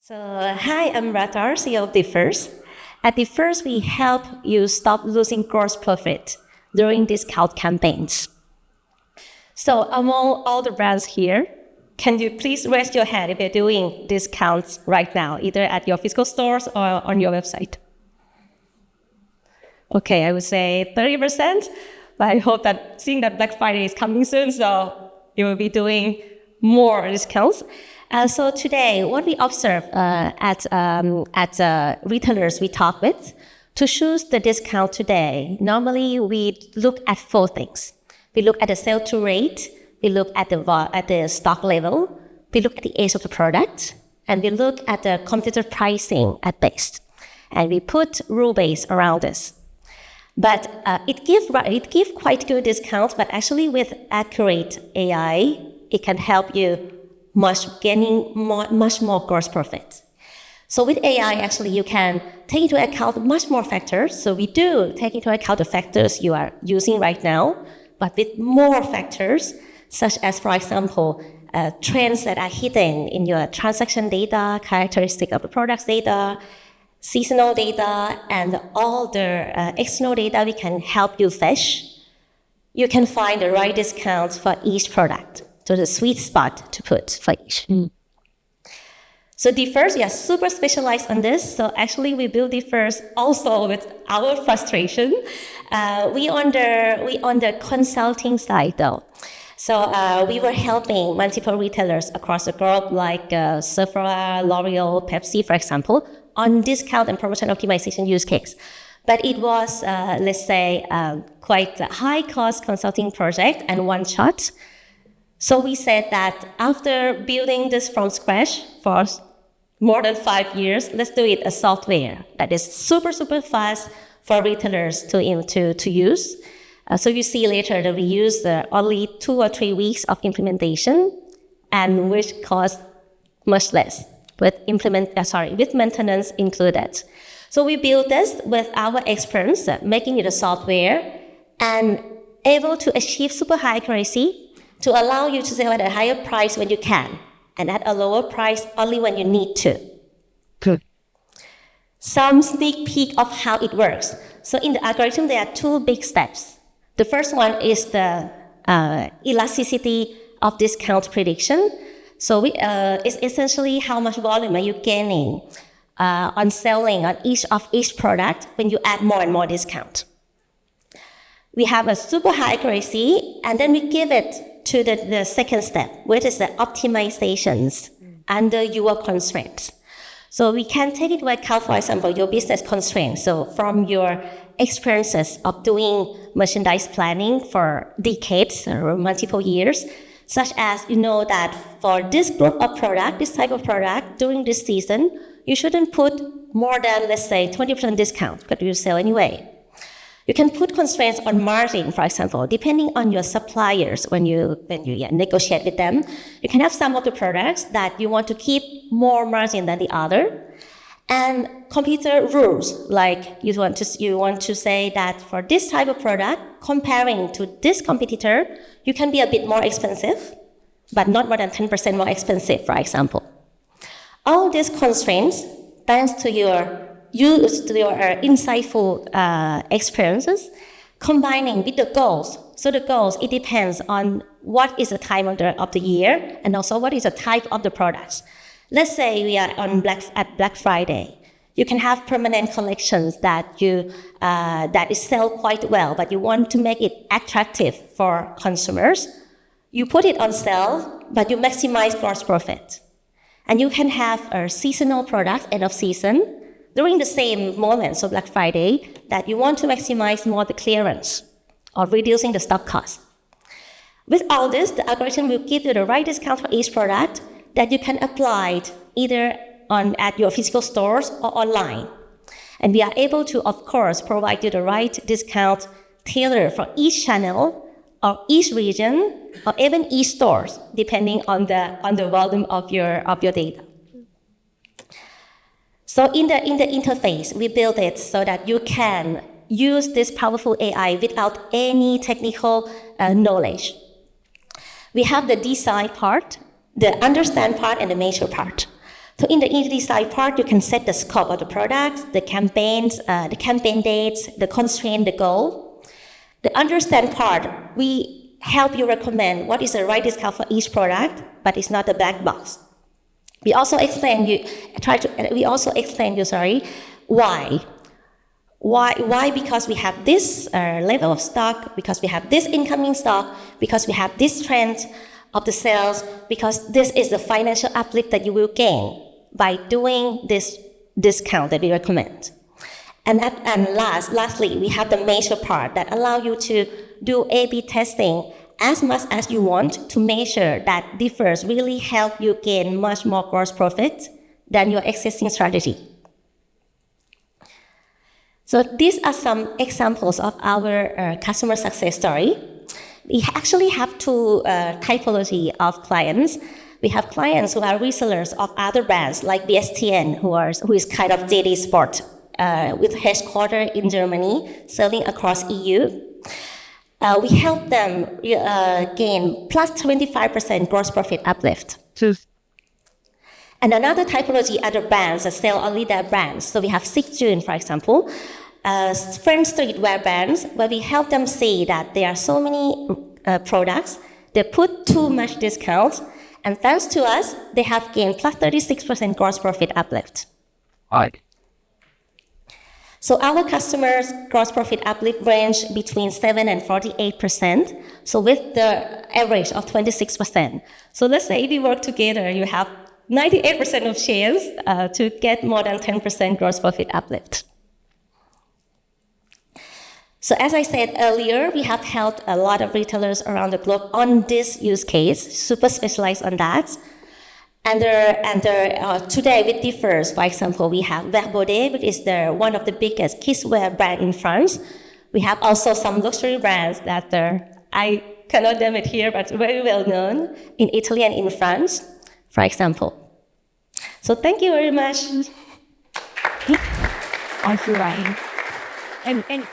So, hi, I'm Ratar, CEO of Differs. At Differs, we help you stop losing gross profit during discount campaigns. So, among all the brands here, can you please raise your hand if you're doing discounts right now, either at your physical stores or on your website? Okay, I would say 30%, but I hope that seeing that Black Friday is coming soon, so you will be doing more discounts. So today, what we observe at retailers we talk with, to choose the discount today, normally we look at four things. We look at the sell-through rate, we look at the stock level, we look at the age of the product, and we look at the competitor pricing at base. And we put rule base around this. But it gives quite good discounts, but actually with accurate AI, it can help you gaining much more gross profit. So with AI, actually, you can take into account much more factors. So we do take into account the factors you are using right now, but with more factors, such as, for example, trends that are hidden in your transaction data, characteristic of the product's data, seasonal data, and all the external data we can help you fetch. You can find the right discounts for each product. So the sweet spot to put for each. So Differs, we are super specialized on this. So actually we build Differs also with our frustration. We on the consulting side though. So we were helping multiple retailers across the globe like Sephora, L'Oreal, Pepsi, for example, on discount and promotion optimization use case. But it was, let's say, quite a high-cost consulting project and one shot. So we said that after building this from scratch for more than 5 years, let's do it a software that is super, super fast for retailers to use. So you see later that we use only 2 or 3 weeks of implementation, and which costs much less with maintenance included. So we built this with our experience, making it a software and able to achieve super high accuracy to allow you to sell at a higher price when you can, and at a lower price only when you need to. Good. Some sneak peek of how it works. So in the algorithm, there are 2 big steps. The first one is the elasticity of discount prediction. So it's essentially how much volume are you gaining on selling on each product when you add more and more discount. We have a super high accuracy, and then we give it to the second step, which is the optimizations under your constraints. So we can take into account, for example, your business constraints. So from your experiences of doing merchandise planning for decades or multiple years, such as you know that for this group of product, this type of product, during this season, you shouldn't put more than, let's say, 20% discount, because you sell anyway. You can put constraints on margin, for example, depending on your suppliers when you negotiate with them. You can have some of the products that you want to keep more margin than the other. And competitor rules, like you want to say that for this type of product, comparing to this competitor, you can be a bit more expensive, but not more than 10% more expensive, for example. All these constraints, thanks to your insightful experiences, combining with the goals. So the goals, it depends on what is the time of the year, and also what is the type of the products. Let's say we are at Black Friday. You can have permanent collections that sell quite well, but you want to make it attractive for consumers. You put it on sale, but you maximize gross profit. And you can have seasonal products, end of season, during the same moment, so Black Friday, that you want to maximize more the clearance or reducing the stock cost. With all this, the algorithm will give you the right discount for each product that you can apply either at your physical stores or online. And we are able to, of course, provide you the right discount tailored for each channel or each region or even each store, depending on the volume of your data. So in the interface, we built it so that you can use this powerful AI without any technical knowledge. We have the design part, the understand part, and the measure part. So in the design part, you can set the scope of the products, the campaigns, the campaign dates, the constraint, the goal. The understand part, we help you recommend what is the right discount for each product, but it's not a black box. We also explain you, why. Why? Because we have this level of stock, because we have this incoming stock, because we have this trend of the sales, because this is the financial uplift that you will gain by doing this discount that we recommend. And lastly, we have the measure part that allow you to do A/B testing as much as you want to measure that differs really help you gain much more gross profit than your existing strategy. So these are some examples of our customer success story. We actually have two typology of clients. We have clients who are resellers of other brands like BSTN, who is kind of JD Sport, with headquarters in Germany, selling across EU. We help them gain plus 25% gross profit uplift. And another typology, other brands that sell only their brands. So we have 6 June, for example, French streetwear brands, where we help them see that there are so many products, they put too much discounts, and thanks to us, they have gained plus 36% gross profit uplift. Right. So our customers' gross profit uplift range between 7 and 48%, so with the average of 26%. So let's say if we work together, you have 98% of chance to get more than 10% gross profit uplift. So as I said earlier, we have helped a lot of retailers around the globe on this use case, super specialized on that. And today it differs. For example, we have Verbaudet, which is one of the biggest kidswear brand in France. We have also some luxury brands that I cannot name it here, but very well known in Italy and in France, for example. So thank you very much. Thank you, Ryan. And